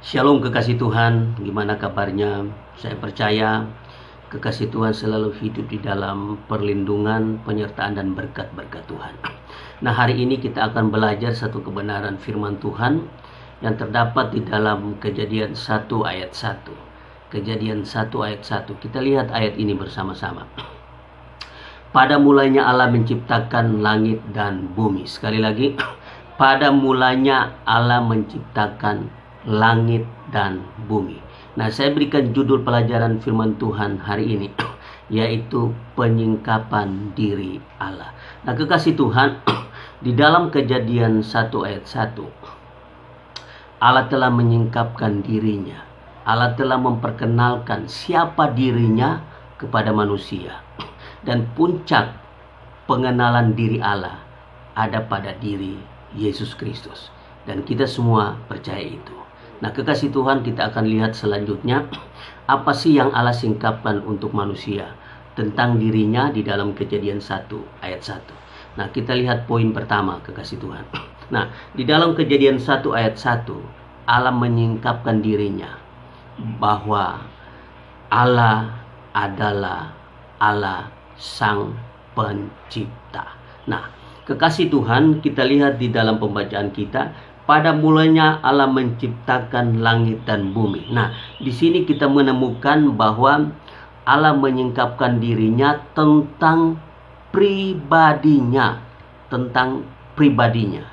Shalom kekasih Tuhan, gimana kabarnya? Saya percaya kekasih Tuhan selalu hidup di dalam perlindungan, penyertaan dan berkat-berkat Tuhan. Nah, hari ini kita akan belajar satu kebenaran firman Tuhan yang terdapat di dalam Kejadian 1 ayat 1. Kejadian 1 ayat 1. Kita lihat ayat ini bersama-sama. Pada mulanya Allah menciptakan langit dan bumi. Sekali lagi, pada mulanya Allah menciptakan langit dan bumi. Nah, saya berikan judul pelajaran firman Tuhan hari ini, yaitu penyingkapan diri Allah. Nah, kekasih Tuhan, di dalam Kejadian 1 ayat 1, Allah telah menyingkapkan dirinya. Allah telah memperkenalkan siapa dirinya kepada manusia. Dan puncak pengenalan diri Allah ada pada diri Yesus Kristus. Dan kita semua percaya itu. Nah, kekasih Tuhan, kita akan lihat selanjutnya apa sih yang Allah singkapkan untuk manusia tentang dirinya di dalam Kejadian 1 ayat 1. Nah, kita lihat poin pertama, kekasih Tuhan. Nah, di dalam Kejadian 1 ayat 1, Allah menyingkapkan dirinya bahwa Allah adalah Allah Sang Pencipta. Nah, kekasih Tuhan, kita lihat di dalam pembacaan kita, pada mulanya Allah menciptakan langit dan bumi. Nah, di sini kita menemukan bahwa Allah menyingkapkan dirinya tentang pribadinya,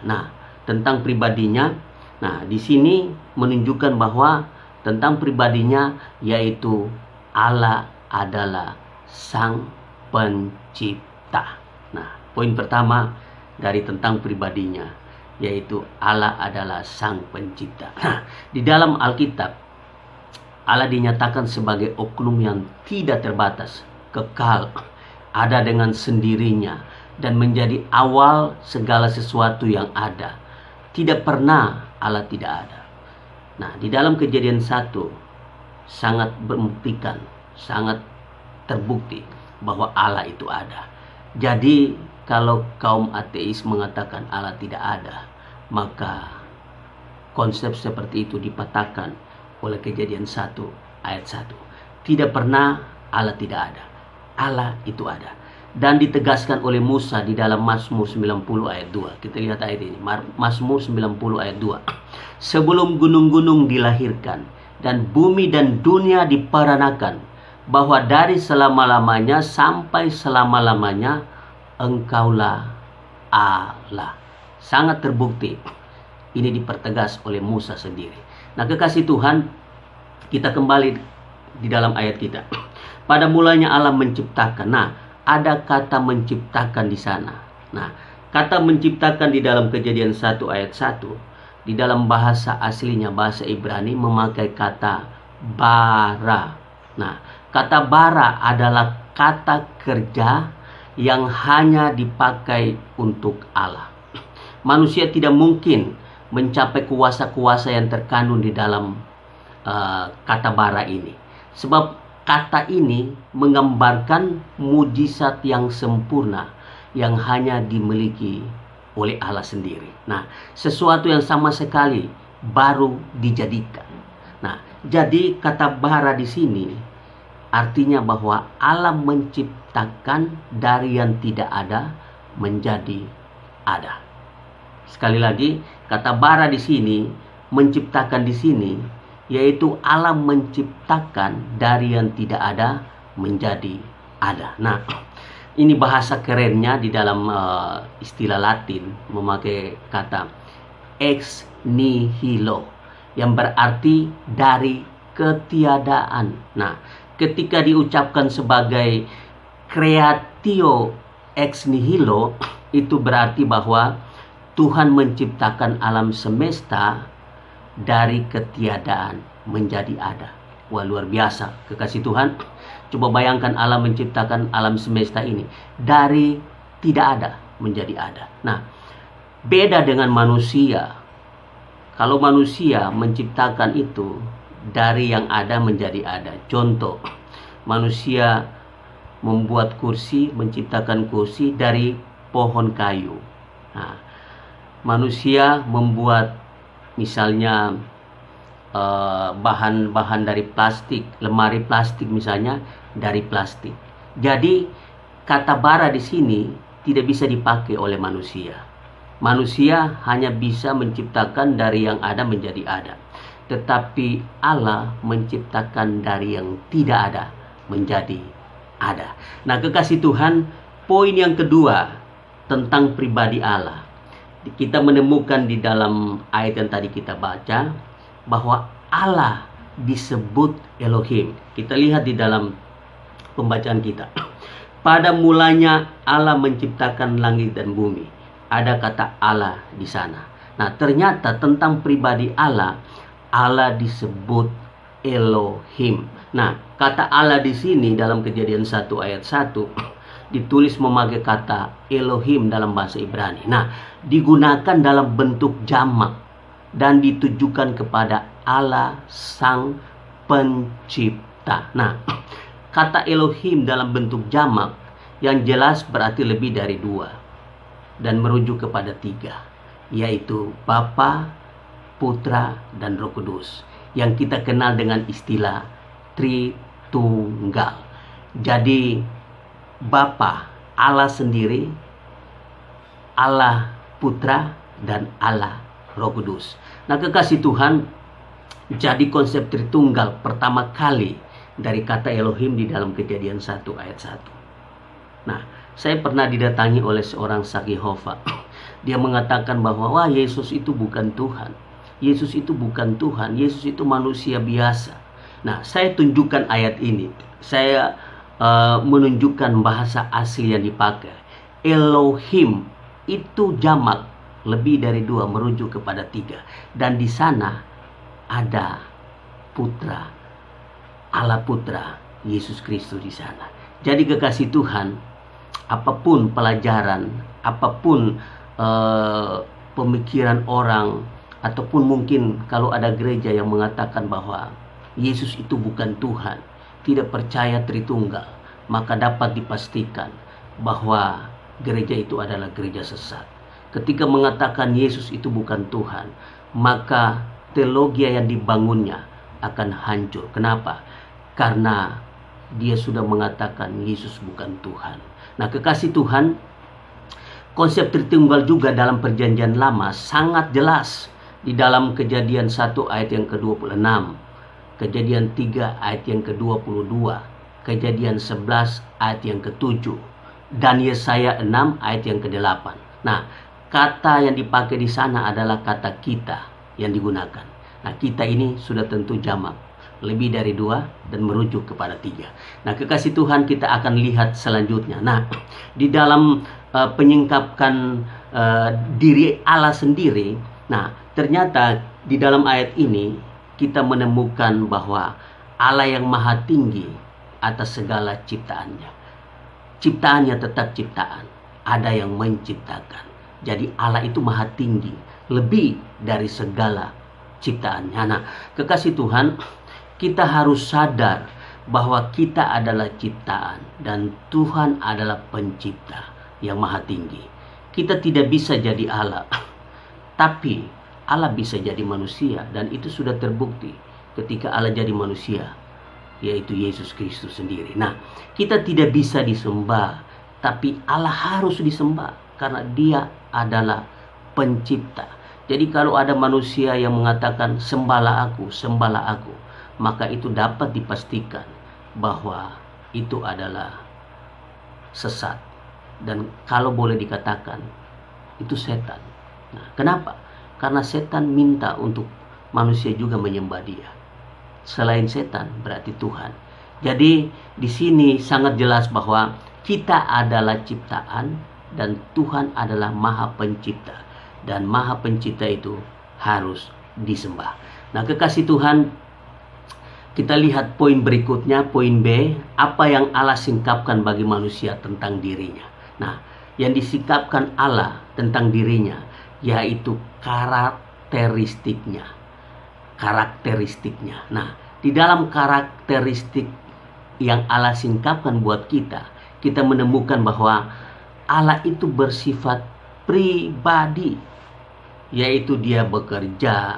Nah, tentang pribadinya. Nah, di sini menunjukkan bahwa tentang pribadinya, yaitu Allah adalah Sang Pencipta. Nah, poin pertama dari tentang pribadinya, yaitu Allah adalah Sang Pencipta. Nah, di dalam Alkitab, Allah dinyatakan sebagai oknum yang tidak terbatas, kekal, ada dengan sendirinya, dan menjadi awal segala sesuatu yang ada. Tidak pernah Allah tidak ada. Nah, di dalam Kejadian 1, sangat membuktikan, sangat terbukti bahwa Allah itu ada. Jadi, kalau kaum ateis mengatakan Allah tidak ada, maka konsep seperti itu dipatahkan oleh Kejadian 1 ayat 1. Tidak pernah Allah tidak ada. Allah itu ada. Dan ditegaskan oleh Musa di dalam Mazmur 90 ayat 2. Kita lihat ayat ini. Mazmur 90 ayat 2. Sebelum gunung-gunung dilahirkan dan bumi dan dunia diperanakan, bahwa dari selama-lamanya sampai selama-lamanya Engkaulah Allah. Sangat terbukti. Ini dipertegas oleh Musa sendiri. Nah, kekasih Tuhan, kita kembali di dalam ayat kita. Pada mulanya Allah menciptakan. Nah, ada kata menciptakan di sana. Nah, kata menciptakan di dalam Kejadian 1 ayat 1, di dalam bahasa aslinya, bahasa Ibrani, memakai kata bara. Nah, kata bara adalah kata kerja yang hanya dipakai untuk Allah. Manusia tidak mungkin mencapai kuasa-kuasa yang terkandung di dalam kata bara ini. Sebab kata ini menggambarkan mujizat yang sempurna yang hanya dimiliki oleh Allah sendiri. Nah, sesuatu yang sama sekali baru dijadikan. Nah, jadi kata bara di sini artinya bahwa Allah menciptakan dari yang tidak ada menjadi ada. Sekali lagi, kata bara di sini, menciptakan di sini, yaitu Allah menciptakan dari yang tidak ada menjadi ada. Nah, ini bahasa kerennya di dalam istilah Latin memakai kata ex nihilo, yang berarti dari ketiadaan. Nah, ketika diucapkan sebagai creatio ex nihilo, itu berarti bahwa Tuhan menciptakan alam semesta dari ketiadaan menjadi ada. Wah, luar biasa, kekasih Tuhan. Coba bayangkan Allah menciptakan alam semesta ini dari tidak ada menjadi ada. Nah, beda dengan manusia. Kalau manusia menciptakan itu dari yang ada menjadi ada. Contoh, manusia membuat kursi, menciptakan kursi dari pohon kayu. Nah, manusia membuat misalnya bahan-bahan dari plastik, lemari plastik misalnya dari plastik. Jadi kata bara di sini tidak bisa dipakai oleh manusia. Manusia hanya bisa menciptakan dari yang ada menjadi ada. Tetapi Allah menciptakan dari yang tidak ada menjadi ada. Nah, kekasih Tuhan, poin yang kedua tentang pribadi Allah. Kita menemukan di dalam ayat yang tadi kita baca bahwa Allah disebut Elohim. Kita lihat di dalam pembacaan kita. Pada mulanya Allah menciptakan langit dan bumi. Ada kata Allah di sana. Nah, ternyata tentang pribadi Allah, Allah disebut Elohim. Nah, kata Allah di sini dalam Kejadian 1 ayat 1 ditulis memakai kata Elohim dalam bahasa Ibrani. Nah, digunakan dalam bentuk jamak dan ditujukan kepada Allah Sang Pencipta. Nah, kata Elohim dalam bentuk jamak yang jelas berarti lebih dari 2 dan merujuk kepada 3, yaitu Bapa, Putra, dan Roh Kudus, yang kita kenal dengan istilah Tritunggal. Jadi Bapa, Allah sendiri, Allah Putra, dan Allah Roh Kudus. Nah, kekasih Tuhan, jadi konsep Tritunggal pertama kali dari kata Elohim di dalam Kejadian 1 ayat 1. Nah, saya pernah didatangi oleh seorang saksi Yehova. Dia mengatakan bahwa wah, Yesus itu bukan Tuhan. Yesus itu bukan Tuhan. Yesus itu manusia biasa. Nah, saya tunjukkan ayat ini. Saya menunjukkan bahasa asli yang dipakai. Elohim itu jamak lebih dari 2 merujuk kepada 3. Dan di sana ada Putra, Allah Putra, Yesus Kristus di sana. Jadi kekasih Tuhan, apapun pelajaran, apapun pemikiran orang, ataupun mungkin kalau ada gereja yang mengatakan bahwa Yesus itu bukan Tuhan, tidak percaya Tritunggal, maka dapat dipastikan bahwa gereja itu adalah gereja sesat. Ketika mengatakan Yesus itu bukan Tuhan, maka teologi yang dibangunnya akan hancur. Kenapa? Karena dia sudah mengatakan Yesus bukan Tuhan. Nah, kekasih Tuhan, konsep Tritunggal juga dalam Perjanjian Lama sangat jelas di dalam Kejadian 1 ayat yang ke-26, Kejadian 3 ayat yang ke-22, Kejadian 11 ayat yang ke-7, dan Yesaya 6 ayat yang ke-8. Nah, kata yang dipakai di sana adalah kata kita yang digunakan. Nah, kita ini sudah tentu jamak, lebih dari 2 dan merujuk kepada 3. Nah, kekasih Tuhan, kita akan lihat selanjutnya. Nah, di dalam penyingkapkan diri Allah sendiri, nah, ternyata di dalam ayat ini kita menemukan bahwa Allah yang maha tinggi atas segala ciptaannya. Ciptaannya tetap ciptaan, ada yang menciptakan. Jadi Allah itu maha tinggi, lebih dari segala ciptaannya. Nah, kekasih Tuhan, kita harus sadar bahwa kita adalah ciptaan dan Tuhan adalah pencipta yang maha tinggi. Kita tidak bisa jadi Allah, tapi Allah bisa jadi manusia, dan itu sudah terbukti ketika Allah jadi manusia, yaitu Yesus Kristus sendiri. Nah, kita tidak bisa disembah, tapi Allah harus disembah karena Dia adalah pencipta. Jadi kalau ada manusia yang mengatakan sembahlah aku, maka itu dapat dipastikan bahwa itu adalah sesat. Dan kalau boleh dikatakan, itu setan. Nah, kenapa? Karena setan minta untuk manusia juga menyembah dia. Selain setan berarti Tuhan. Jadi di sini sangat jelas bahwa kita adalah ciptaan dan Tuhan adalah Maha Pencipta. Dan Maha Pencipta itu harus disembah. Nah, kekasih Tuhan, kita lihat poin berikutnya, poin B, apa yang Allah singkapkan bagi manusia tentang dirinya. Nah, yang disingkapkan Allah tentang dirinya yaitu karakteristiknya. Nah, di dalam karakteristik yang Allah singkapkan buat kita, kita menemukan bahwa Allah itu bersifat pribadi, yaitu Dia bekerja,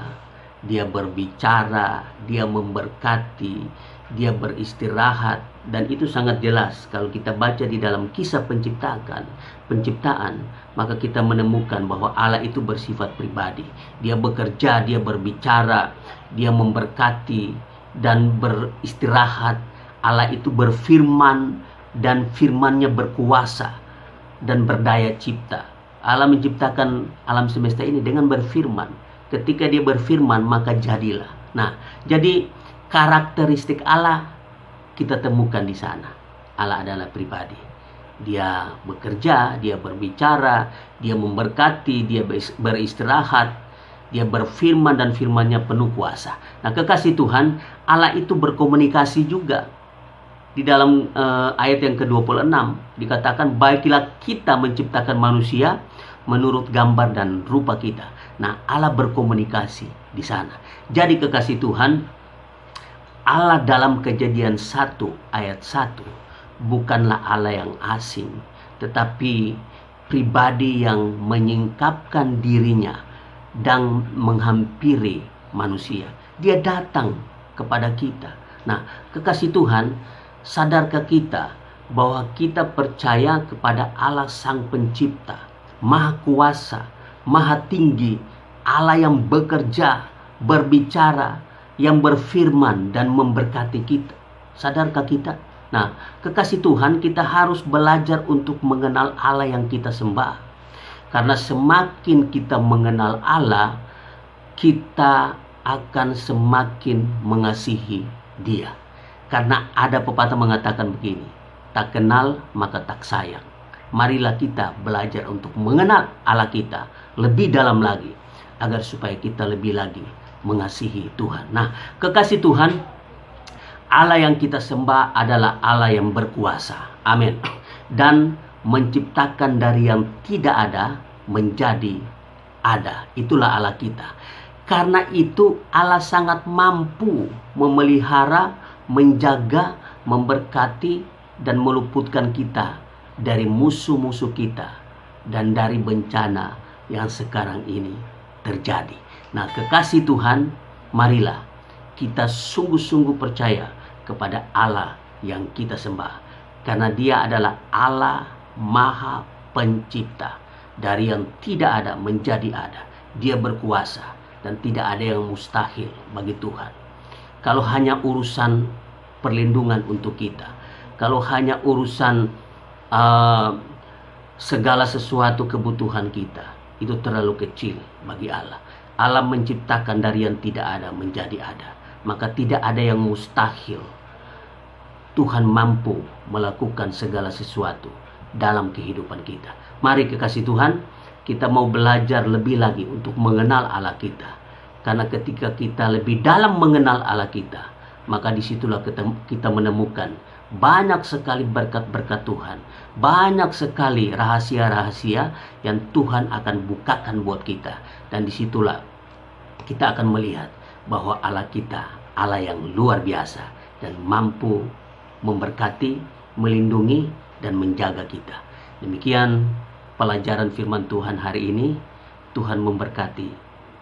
dia berbicara, dia memberkati, dia beristirahat. Dan itu sangat jelas kalau kita baca di dalam kisah penciptaan, maka kita menemukan bahwa Allah itu bersifat pribadi. Dia bekerja, dia berbicara, dia memberkati dan beristirahat. Allah itu berfirman dan firman-Nya berkuasa dan berdaya cipta. Allah menciptakan alam semesta ini dengan berfirman. Ketika dia berfirman, maka jadilah. Nah, jadi karakteristik Allah kita temukan di sana. Allah adalah pribadi. Dia bekerja, dia berbicara, dia memberkati, dia beristirahat, dia berfirman dan firman-Nya penuh kuasa. Nah, kekasih Tuhan, Allah itu berkomunikasi juga. Di dalam ayat yang ke-26 dikatakan, baiklah kita menciptakan manusia menurut gambar dan rupa kita. Nah, Allah berkomunikasi di sana. Jadi kekasih Tuhan, Allah dalam Kejadian 1 ayat 1 bukanlah Allah yang asing, tetapi pribadi yang menyingkapkan dirinya dan menghampiri manusia. Dia datang kepada kita. Nah, kekasih Tuhan, sadarkah kita bahwa kita percaya kepada Allah Sang Pencipta, Maha Kuasa, Maha Tinggi, Allah yang bekerja, berbicara, yang berfirman dan memberkati kita. Sadarkah kita? Nah, kekasih Tuhan, kita harus belajar untuk mengenal Allah yang kita sembah. Karena semakin kita mengenal Allah, kita akan semakin mengasihi Dia. Karena ada pepatah mengatakan begini, tak kenal maka tak sayang. Marilah kita belajar untuk mengenal Allah kita lebih dalam lagi, agar supaya kita lebih lagi mengasihi Tuhan. Nah, kekasih Tuhan, Allah yang kita sembah adalah Allah yang berkuasa. Amin. Dan menciptakan dari yang tidak ada menjadi ada. Itulah Allah kita. Karena itu Allah sangat mampu memelihara, menjaga, memberkati, dan meluputkan kita dari musuh-musuh kita dan dari bencana yang sekarang ini terjadi. Nah, kekasih Tuhan, marilah kita sungguh-sungguh percaya kepada Allah yang kita sembah. Karena Dia adalah Allah Maha Pencipta. Dari yang tidak ada menjadi ada. Dia berkuasa dan tidak ada yang mustahil bagi Tuhan. Kalau hanya urusan perlindungan untuk kita, kalau hanya urusan segala sesuatu kebutuhan kita, itu terlalu kecil bagi Allah. Allah menciptakan dari yang tidak ada menjadi ada. Maka tidak ada yang mustahil. Tuhan mampu melakukan segala sesuatu dalam kehidupan kita. Mari kekasih Tuhan, kita mau belajar lebih lagi untuk mengenal Allah kita. Karena ketika kita lebih dalam mengenal Allah kita, maka disitulah kita menemukan banyak sekali berkat-berkat Tuhan. Banyak sekali rahasia-rahasia yang Tuhan akan bukakan buat kita. Dan disitulah kita akan melihat bahwa Allah kita Allah yang luar biasa dan mampu memberkati, melindungi, dan menjaga kita. Demikian pelajaran firman Tuhan hari ini. Tuhan memberkati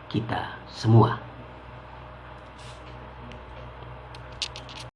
kita semua.